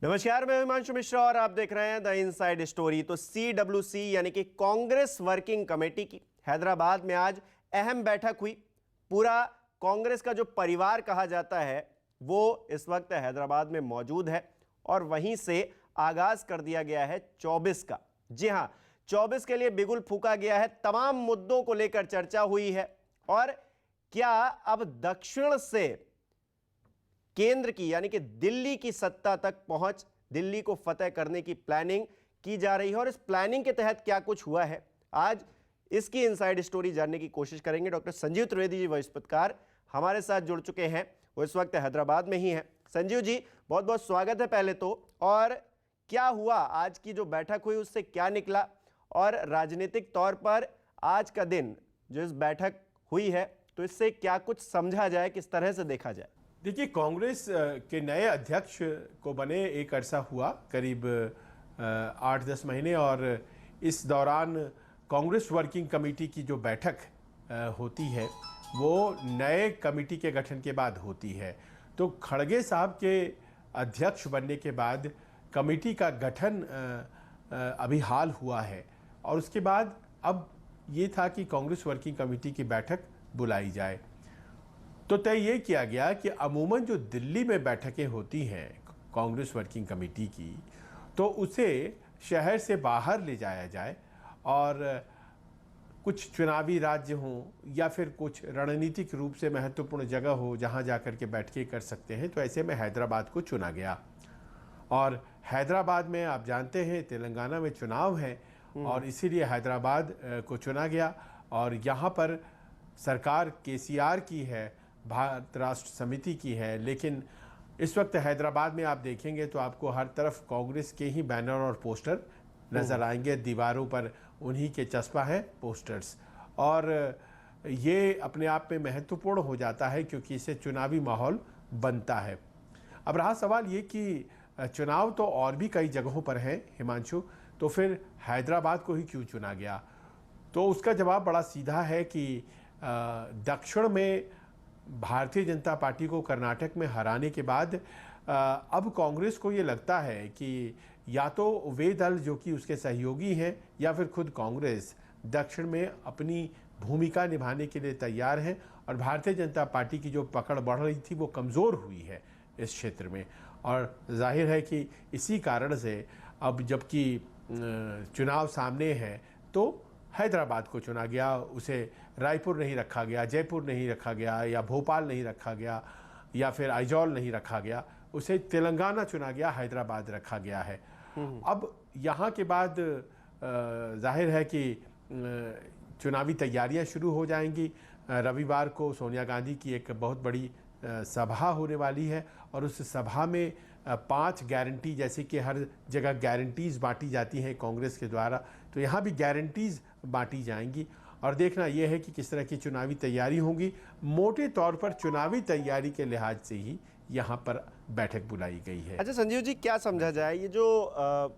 नमस्कार, मैं हिमांशु मिश्रा और आप देख रहे हैं द इनसाइड स्टोरी। तो CWC यानी कि कांग्रेस वर्किंग कमेटी की हैदराबाद में आज अहम बैठक हुई। पूरा कांग्रेस का जो परिवार कहा जाता है वो इस वक्त हैदराबाद में मौजूद है और वहीं से आगाज कर दिया गया है 24 का। जी हां, 24 के लिए बिगुल फूंका गया है। तमाम मुद्दों को लेकर चर्चा हुई है और क्या अब दक्षिण से केंद्र की यानी कि दिल्ली की सत्ता तक पहुंच, दिल्ली को फतेह करने की प्लानिंग की जा रही है और इस प्लानिंग के तहत क्या कुछ हुआ है, आज इसकी इनसाइड स्टोरी जानने की कोशिश करेंगे। डॉक्टर संजीव त्रिवेदी जी वरिष्ठ पत्रकार हमारे साथ जुड़ चुके हैं, वो इस वक्त हैदराबाद में ही हैं। संजीव जी, बहुत बहुत स्वागत है पहले तो। और क्या हुआ, आज की जो बैठक हुई उससे क्या निकला और राजनीतिक तौर पर आज का दिन जो इस बैठक हुई है तो इससे क्या कुछ समझा जाए, किस तरह से देखा जाए? देखिए, कांग्रेस के नए अध्यक्ष को बने एक अरसा हुआ, करीब 8-10 महीने, और इस दौरान कांग्रेस वर्किंग कमेटी की जो बैठक होती है वो नए कमेटी के गठन के बाद होती है। तो खड़गे साहब के अध्यक्ष बनने के बाद कमेटी का गठन अभी हाल हुआ है और उसके बाद अब ये था कि कांग्रेस वर्किंग कमेटी की बैठक बुलाई जाए। तो तय ये किया गया कि अमूमन जो दिल्ली में बैठकें होती हैं कांग्रेस वर्किंग कमेटी की, तो उसे शहर से बाहर ले जाया जाए और कुछ चुनावी राज्य हों या फिर कुछ रणनीतिक रूप से महत्वपूर्ण जगह हो जहां जाकर के बैठकें कर सकते हैं। तो ऐसे में हैदराबाद को चुना गया और हैदराबाद में आप जानते हैं तेलंगाना में चुनाव है और इसीलिए हैदराबाद को चुना गया। और यहाँ पर सरकार KCR की है, भारत राष्ट्र समिति की है, लेकिन इस वक्त हैदराबाद में आप देखेंगे तो आपको हर तरफ कांग्रेस के ही बैनर और पोस्टर नजर आएंगे। दीवारों पर उन्हीं के चस्पा है पोस्टर्स और ये अपने आप में महत्वपूर्ण हो जाता है क्योंकि इससे चुनावी माहौल बनता है। अब रहा सवाल ये कि चुनाव तो और भी कई जगहों पर है हिमांशु, तो फिर हैदराबाद को ही क्यों चुना गया? तो उसका जवाब बड़ा सीधा है कि दक्षिण में भारतीय जनता पार्टी को कर्नाटक में हराने के बाद अब कांग्रेस को ये लगता है कि या तो वे दल जो कि उसके सहयोगी हैं या फिर खुद कांग्रेस दक्षिण में अपनी भूमिका निभाने के लिए तैयार हैं और भारतीय जनता पार्टी की जो पकड़ बढ़ रही थी वो कमज़ोर हुई है इस क्षेत्र में। और जाहिर है कि इसी कारण से अब जबकि चुनाव सामने है तो हैदराबाद को चुना गया, उसे रायपुर नहीं रखा गया, जयपुर नहीं रखा गया या भोपाल नहीं रखा गया या फिर आइजॉल नहीं रखा गया, उसे तेलंगाना चुना गया, हैदराबाद रखा गया है। अब यहाँ के बाद जाहिर है कि चुनावी तैयारियां शुरू हो जाएंगी। रविवार को सोनिया गांधी की एक बहुत बड़ी सभा होने वाली है और उस सभा में 5 गारंटी, जैसे कि हर जगह गारंटीज़ बांटी जाती हैं कांग्रेस के द्वारा, तो यहाँ भी गारंटीज़ बांटी जाएंगी और देखना यह है कि किस तरह की चुनावी तैयारी होगी। मोटे तौर पर चुनावी तैयारी के लिहाज से ही यहाँ पर बैठक बुलाई गई है। अच्छा संजीव जी, क्या समझा जाए, ये जो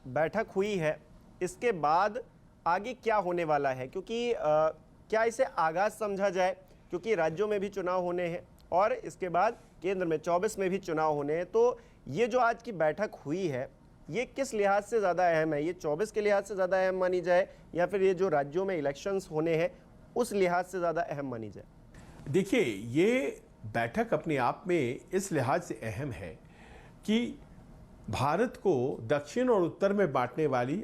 बैठक हुई है इसके बाद आगे क्या होने वाला है? क्योंकि क्या इसे आगाज समझा जाए, क्योंकि राज्यों में भी चुनाव होने हैं और इसके बाद केंद्र में 24 में भी चुनाव होने हैं। तो ये जो आज की बैठक हुई है ये किस लिहाज से ज़्यादा अहम है? ये 24 के लिहाज से ज़्यादा अहम मानी जाए या फिर ये जो राज्यों में इलेक्शंस होने हैं उस लिहाज से ज़्यादा अहम मानी जाए? देखिए, ये बैठक अपने आप में इस लिहाज से अहम है कि भारत को दक्षिण और उत्तर में बांटने वाली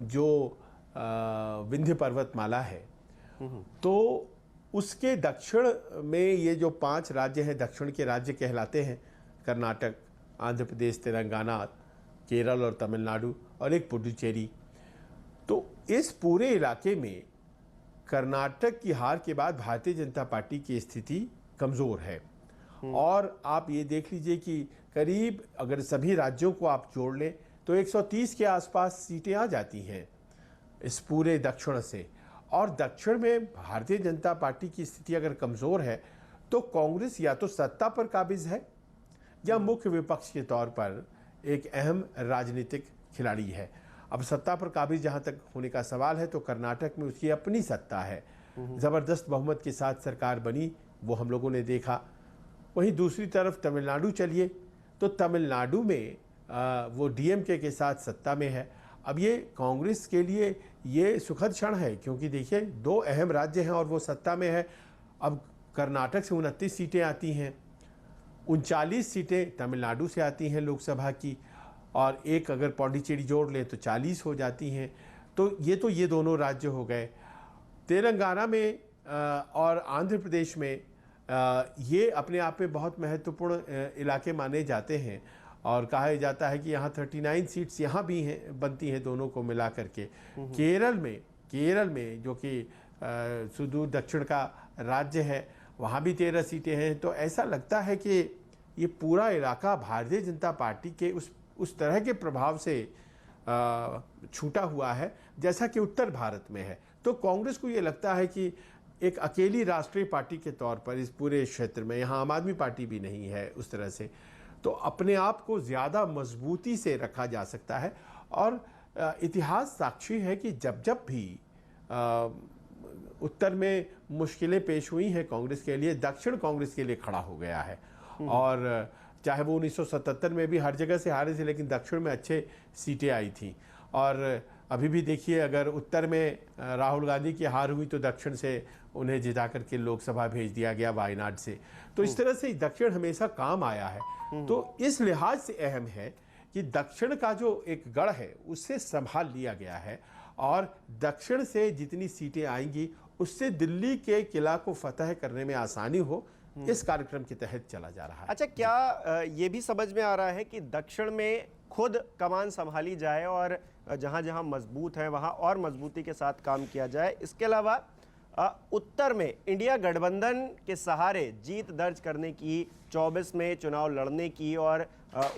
जो विंध्य पर्वतमाला है तो उसके दक्षिण में ये जो 5 राज्य हैं, दक्षिण के राज्य कहलाते हैं, कर्नाटक, आंध्र प्रदेश, तेलंगाना, केरल और तमिलनाडु और एक पुडुचेरी। तो इस पूरे इलाके में कर्नाटक की हार के बाद भारतीय जनता पार्टी की स्थिति कमज़ोर है और आप ये देख लीजिए कि करीब अगर सभी राज्यों को आप जोड़ लें तो 130 के आसपास सीटें आ जाती हैं इस पूरे दक्षिण से। और दक्षिण में भारतीय जनता पार्टी की स्थिति अगर कमज़ोर है तो कांग्रेस या तो सत्ता पर काबिज है या मुख्य विपक्ष के तौर पर एक अहम राजनीतिक खिलाड़ी है। अब सत्ता पर काबिज जहां तक होने का सवाल है तो कर्नाटक में उसकी अपनी सत्ता है, ज़बरदस्त बहुमत के साथ सरकार बनी, वो हम लोगों ने देखा। वहीं दूसरी तरफ तमिलनाडु चलिए तो तमिलनाडु में वो डीएमके के साथ सत्ता में है। अब ये कांग्रेस के लिए ये सुखद क्षण है, क्योंकि देखिए 2 अहम राज्य हैं और वो सत्ता में है। अब कर्नाटक से 29 सीटें आती हैं, 39 सीटें तमिलनाडु से आती हैं लोकसभा की, और एक अगर पौंडीचेरी जोड़ लें तो 40 हो जाती हैं। तो ये दोनों राज्य हो गए। तेलंगाना में और आंध्र प्रदेश में ये अपने आप में बहुत महत्वपूर्ण इलाके माने जाते हैं, और कहा जाता है कि यहाँ 39 सीट्स यहाँ भी हैं, बनती हैं दोनों को मिला करके। केरल में जो कि सुदूर दक्षिण का राज्य है, वहाँ भी 13 सीटें हैं। तो ऐसा लगता है कि ये पूरा इलाका भारतीय जनता पार्टी के उस तरह के प्रभाव से छूटा हुआ है जैसा कि उत्तर भारत में है। तो कांग्रेस को ये लगता है कि एक अकेली राष्ट्रीय पार्टी के तौर पर इस पूरे क्षेत्र में, यहाँ आम आदमी पार्टी भी नहीं है उस तरह से, तो अपने आप को ज़्यादा मजबूती से रखा जा सकता है। और इतिहास साक्षी है कि जब जब भी उत्तर में मुश्किलें पेश हुई हैं कांग्रेस के लिए, दक्षिण कांग्रेस के लिए खड़ा हो गया है। और चाहे वो 1977 में भी हर जगह से हारे थे, लेकिन दक्षिण में अच्छे सीटें आई थी। और अभी भी देखिए, अगर उत्तर में राहुल गांधी की हार हुई तो दक्षिण से उन्हें जिता करके लोकसभा भेज दिया गया वायनाड से। तो इस तरह से दक्षिण हमेशा काम आया है। तो इस लिहाज से अहम है कि दक्षिण का जो एक गढ़ है उससे संभाल लिया गया है, और दक्षिण से जितनी सीटें आएंगी उससे दिल्ली के किला को फतह करने में आसानी हो, इस कार्यक्रम के तहत चला जा रहा है। अच्छा, क्या ये भी समझ में आ रहा है कि दक्षिण में खुद कमान संभाली जाए और जहां जहां मजबूत है वहां और मजबूती के साथ काम किया जाए? इसके अलावा उत्तर में इंडिया गठबंधन के सहारे जीत दर्ज करने की, 24 में चुनाव लड़ने की और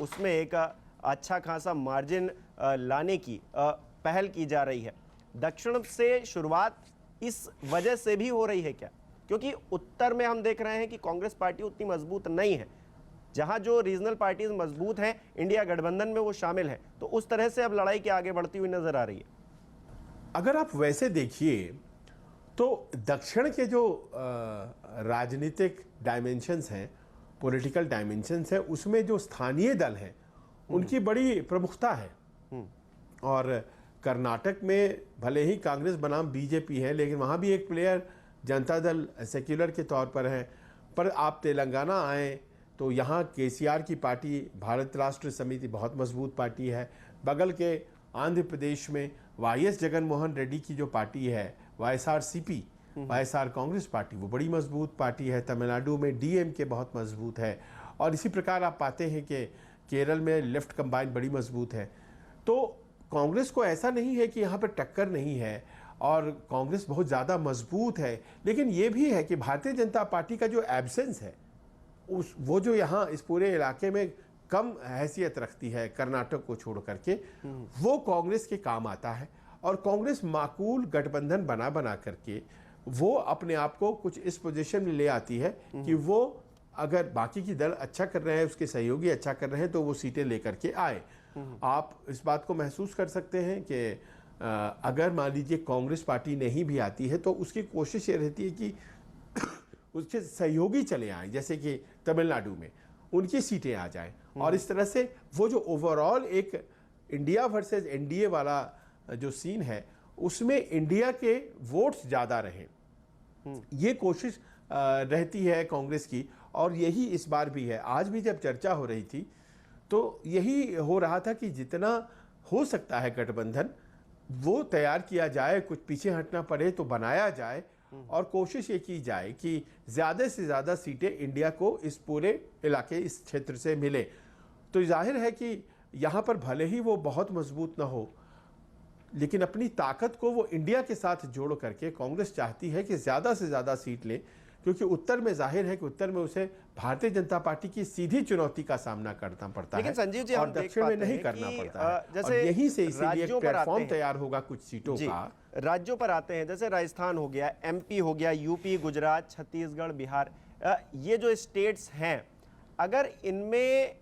उसमें एक अच्छा खासा मार्जिन लाने की पहल की जा रही है। दक्षिण से शुरुआत इस वजह से भी हो रही है क्या? क्योंकि उत्तर में हम देख रहे हैं कि कांग्रेस पार्टी उतनी मजबूत नहीं है। जहां जो रीजनल पार्टीज मजबूत हैं, इंडिया गठबंधन में वो शामिल है, तो उस तरह से अब लड़ाई के आगे बढ़ती हुई नजर आ रही है। अगर आप वैसे देखिए तो दक्षिण के जो राजनीतिक डायमेंशंस हैं, पॉलिटिकल डायमेंशंस हैं, उसमें जो स्थानीय दल हैं उनकी बड़ी प्रमुखता है। और कर्नाटक में भले ही कांग्रेस बनाम बीजेपी है, लेकिन वहाँ भी एक प्लेयर जनता दल सेक्युलर के तौर पर है। पर आप तेलंगाना आए तो यहाँ केसीआर की पार्टी, भारत राष्ट्र समिति, बहुत मजबूत पार्टी है। बगल के आंध्र प्रदेश में वाईएस जगनमोहन रेड्डी की जो पार्टी है, वाईएसआरसीपी, वाईएसआर कांग्रेस पार्टी, वो बड़ी मजबूत पार्टी है। तमिलनाडु में डीएमके बहुत मजबूत है। और इसी प्रकार आप पाते हैं कि केरल में लेफ्ट कंबाइन बड़ी मजबूत है। तो कांग्रेस को ऐसा नहीं है कि यहाँ पर टक्कर नहीं है और कांग्रेस बहुत ज़्यादा मजबूत है, लेकिन ये भी है कि भारतीय जनता पार्टी का जो एब्सेंस है वो जो यहाँ इस पूरे इलाके में कम हैसियत रखती है कर्नाटक को छोड़ करके, वो कांग्रेस के काम आता है। और कांग्रेस माकूल गठबंधन बना बना करके वो अपने आप को कुछ इस पोजीशन में ले आती है कि वो अगर बाकी की दल अच्छा कर रहे हैं, उसके सहयोगी अच्छा कर रहे हैं, तो वो सीटें लेकर के आए। आप इस बात को महसूस कर सकते हैं कि अगर मान लीजिए कांग्रेस पार्टी नहीं भी आती है तो उसकी कोशिश ये रहती है कि उसके सहयोगी चले आए, जैसे कि तमिलनाडु में उनकी सीटें आ जाएं। और इस तरह से वो जो ओवरऑल एक इंडिया वर्सेस एनडीए वाला जो सीन है उसमें इंडिया के वोट्स ज़्यादा रहें, ये कोशिश रहती है कांग्रेस की। और यही इस बार भी है। आज भी जब चर्चा हो रही थी तो यही हो रहा था कि जितना हो सकता है गठबंधन वो तैयार किया जाए, कुछ पीछे हटना पड़े तो बनाया जाए, और कोशिश ये की जाए कि ज़्यादा से ज़्यादा सीटें इंडिया को इस पूरे इलाके, इस क्षेत्र से मिले। तो जाहिर है कि यहाँ पर भले ही वो बहुत मजबूत ना हो, लेकिन अपनी ताकत को वो इंडिया के साथ जोड़ करके कांग्रेस चाहती है कि ज़्यादा से ज़्यादा सीट ले, क्योंकि उत्तर में जाहिर है कि उत्तर में उसे भारतीय जनता पार्टी की सीधी चुनौती का सामना करना पड़ता है, संजीव जी, और दक्षिण में नहीं करना पड़ता है। जैसे यहीं से इसीलिए एक प्लेटफॉर्म तैयार होगा कुछ सीटों का। राज्यों पर आते हैं, जैसे राजस्थान हो गया, एमपी हो गया, यूपी, गुजरात, छत्तीसगढ़, बिहार, ये जो स्टेट्स हैं, अगर इनमें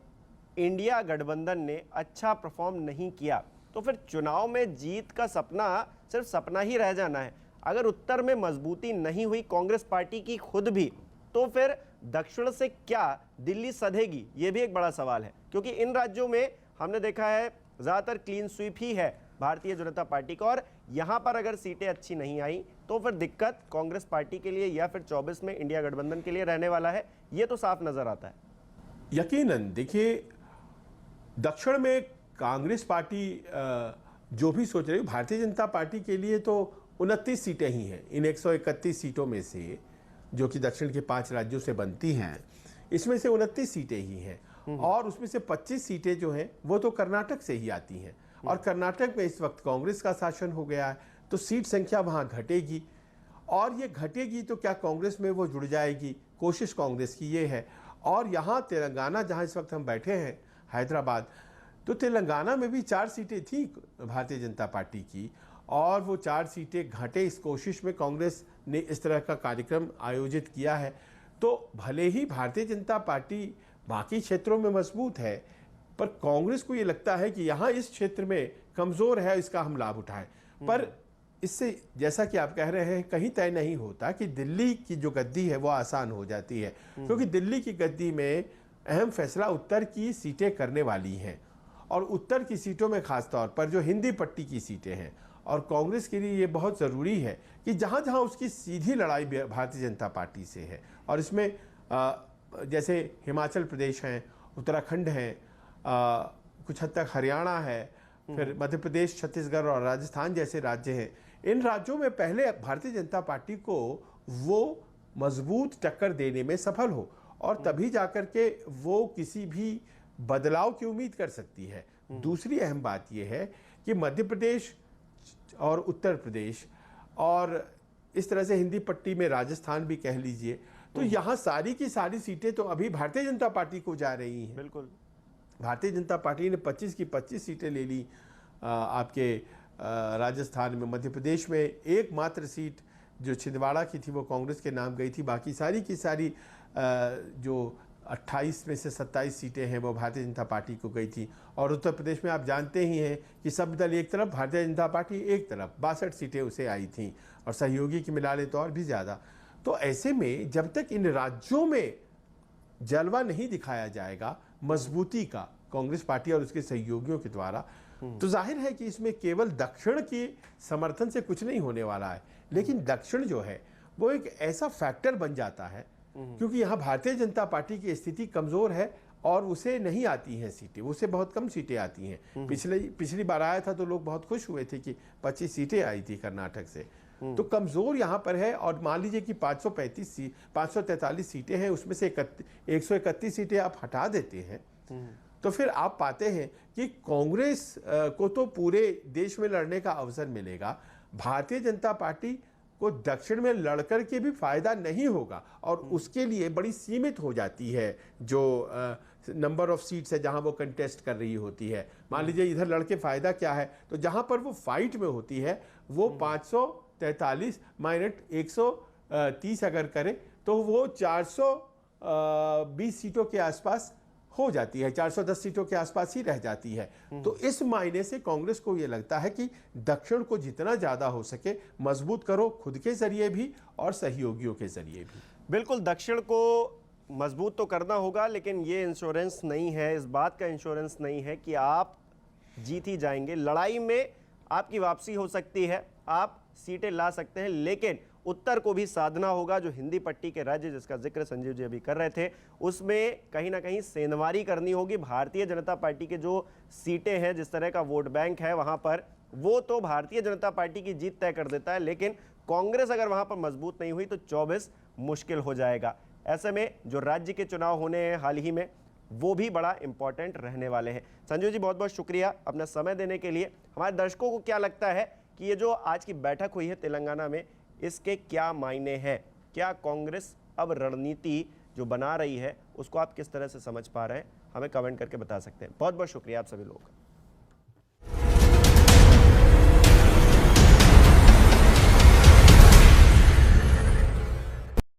इंडिया गठबंधन ने अच्छा परफॉर्म नहीं किया तो फिर चुनाव में जीत का सपना सिर्फ सपना ही रह जाना है। अगर उत्तर में मजबूती नहीं हुई कांग्रेस पार्टी की खुद भी, तो फिर दक्षिण से क्या दिल्ली सधेगी? ये भी एक बड़ा सवाल है, क्योंकि इन राज्यों में हमने देखा है ज़्यादातर क्लीन स्वीप ही है भारतीय जनता पार्टी का, और यहाँ पर अगर सीटें अच्छी नहीं आई तो फिर दिक्कत कांग्रेस पार्टी के लिए या फिर 24 में इंडिया गठबंधन के लिए रहने वाला है, ये तो साफ नजर आता है। यकीनन देखिए, दक्षिण में कांग्रेस पार्टी जो भी सोच रही है, भारतीय जनता पार्टी के लिए तो 29 सीटें ही हैं। इन 131 सीटों में से जो कि दक्षिण के 5 राज्यों से बनती हैं, इसमें से 29 सीटें ही हैं और उसमें से 25 सीटें जो हैं वो तो कर्नाटक से ही आती हैं। और कर्नाटक में इस वक्त कांग्रेस का शासन हो गया है, तो सीट संख्या वहाँ घटेगी, और ये घटेगी तो क्या कांग्रेस में वो जुड़ जाएगी, कोशिश कांग्रेस की ये है। और यहाँ तेलंगाना, जहाँ इस वक्त हम बैठे हैं हैदराबाद, तो तेलंगाना में भी 4 सीटें थी भारतीय जनता पार्टी की, और वो 4 सीटें घटे। इस कोशिश में कांग्रेस ने इस तरह का कार्यक्रम आयोजित किया है। तो भले ही भारतीय जनता पार्टी बाकी क्षेत्रों में मजबूत है, पर कांग्रेस को ये लगता है कि यहाँ इस क्षेत्र में कमज़ोर है, इसका हम लाभ उठाएं। पर इससे, जैसा कि आप कह रहे हैं, कहीं तय नहीं होता कि दिल्ली की जो गद्दी है वो आसान हो जाती है, क्योंकि दिल्ली की गद्दी में अहम फैसला उत्तर की सीटें करने वाली हैं, और उत्तर की सीटों में खास तौर पर जो हिंदी पट्टी की सीटें हैं। और कांग्रेस के लिए ये बहुत ज़रूरी है कि जहाँ जहाँ उसकी सीधी लड़ाई भारतीय जनता पार्टी से है, और इसमें जैसे हिमाचल प्रदेश हैं, उत्तराखंड हैं, कुछ हद तक हरियाणा है, फिर मध्य प्रदेश, छत्तीसगढ़ और राजस्थान जैसे राज्य हैं। इन राज्यों में पहले भारतीय जनता पार्टी को वो मजबूत टक्कर देने में सफल हो, और तभी जाकर के वो किसी भी बदलाव की उम्मीद कर सकती है। दूसरी अहम बात यह है कि मध्य प्रदेश और उत्तर प्रदेश, और इस तरह से हिंदी पट्टी में राजस्थान भी कह लीजिए, तो यहाँ सारी की सारी सीटें तो अभी भारतीय जनता पार्टी को जा रही हैं। बिल्कुल, भारतीय जनता पार्टी ने 25 की 25 सीटें ले ली आपके राजस्थान में। मध्य प्रदेश में एकमात्र सीट जो छिंदवाड़ा की थी वो कांग्रेस के नाम गई थी, बाकी सारी की सारी जो 28 में से 27 सीटें हैं वो भारतीय जनता पार्टी को गई थी। और उत्तर प्रदेश में आप जानते ही हैं कि सब दल एक तरफ, भारतीय जनता पार्टी एक तरफ, 62 सीटें उसे आई थीं, और सहयोगी की मिला ले तो और भी ज़्यादा। तो ऐसे में जब तक इन राज्यों में जलवा नहीं दिखाया जाएगा मजबूती का कांग्रेस पार्टी और उसके सहयोगियों के द्वारा, तो जाहिर है कि इसमें केवल दक्षिण के समर्थन से कुछ नहीं होने वाला है। लेकिन दक्षिण जो है वो एक ऐसा फैक्टर बन जाता है, क्योंकि यहाँ भारतीय जनता पार्टी की स्थिति कमज़ोर है और उसे नहीं आती हैं सीटें, उसे बहुत कम सीटें आती हैं। पिछली बार आया था तो लोग बहुत खुश हुए थे कि 25 सीटें आई थी कर्नाटक से। तो कमज़ोर यहाँ पर है, और मान लीजिए कि 543 सीटें हैं, उसमें से 131 सीटें आप हटा देते हैं, तो फिर आप पाते हैं कि कांग्रेस को तो पूरे देश में लड़ने का अवसर मिलेगा, भारतीय जनता पार्टी को दक्षिण में लड़कर के भी फायदा नहीं होगा, और उसके लिए बड़ी सीमित हो जाती है जो नंबर ऑफ सीट्स है जहां वो कंटेस्ट कर रही होती है। मान लीजिए इधर लड़के फायदा क्या है, तो जहां पर वो फाइट में होती है वो 543 माइनस 130 अगर करे तो वो 420 सीटों के आसपास हो जाती है, 410 सीटों के आसपास ही रह जाती है। तो इस मायने से कांग्रेस को ये लगता है कि दक्षिण को जितना ज़्यादा हो सके मजबूत करो, खुद के जरिए भी और सहयोगियों के जरिए भी। बिल्कुल, दक्षिण को मजबूत तो करना होगा, लेकिन ये इंश्योरेंस नहीं है, इस बात का इंश्योरेंस नहीं है कि आप जीत ही जाएंगे। लड़ाई में आपकी वापसी हो सकती है, आप सीटें ला सकते हैं, लेकिन उत्तर को भी साधना होगा। जो हिंदी पट्टी के राज्य जिसका जिक्र संजीव जी अभी कर रहे थे, उसमें कहीं ना कहीं सेंधमारी करनी होगी। भारतीय जनता पार्टी के जो सीटें हैं, जिस तरह का वोट बैंक है वहां पर, वो तो भारतीय जनता पार्टी की जीत तय कर देता है, लेकिन कांग्रेस अगर वहां पर मजबूत नहीं हुई तो 24 मुश्किल हो जाएगा। ऐसे में जो राज्य के चुनाव होने हैं हाल ही में, वो भी बड़ा इंपॉर्टेंट रहने वाले हैं। संजीव जी, बहुत बहुत शुक्रिया अपना समय देने के लिए। हमारे दर्शकों को क्या लगता है कि ये जो आज की बैठक हुई है तेलंगाना में, इसके क्या मायने हैं? क्या कांग्रेस अब रणनीति जो बना रही है उसको आप किस तरह से समझ पा रहे हैं? हमें कमेंट करके बता सकते हैं। बहुत बहुत शुक्रिया आप सभी लोगों का।